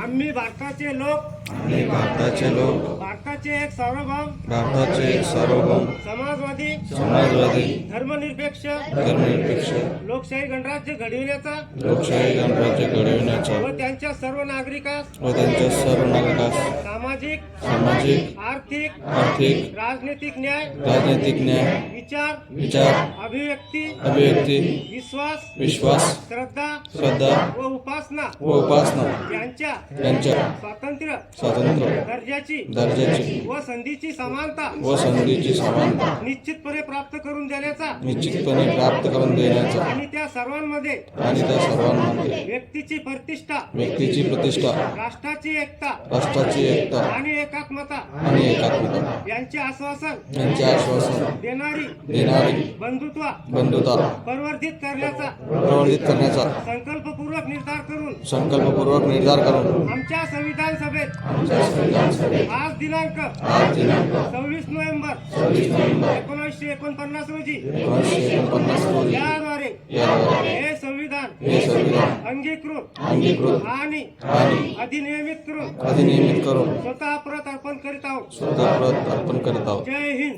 आम्ही भारताचे लोक भारताचे एक सार्वभौम समाजवादी धर्मनिरपेक्ष लोकशाही गणराज्य घडविण्याचा व त्यांच्या सर्व नागरिकास सामाजिक आर्थिक राजनैतिक न्याय विचार अभिव्यक्ती विश्वास श्रद्धा व उपासना यांच्या स्वातंत्र्य दर्जाची व संधीची समानता निश्चितपणे प्राप्त करून देण्याचा आणि त्या सर्वांमध्ये व्यक्तीची प्रतिष्ठा राष्ट्राची एकता आणि एकात्मता यांचे आश्वासन देणारी बंधुत्व प्रवर्धित करण्याचा संकल्पपूर्वक निर्धार करून आमच्या संविधान सभेत आज दिनांक 26 नोव्हेंबर 1949 रोजी याद्वारे हे संविधान अंगीकृत आणि अधिनियमित करून स्वतः प्रत अर्पण करीत आहोत. जय हिंद.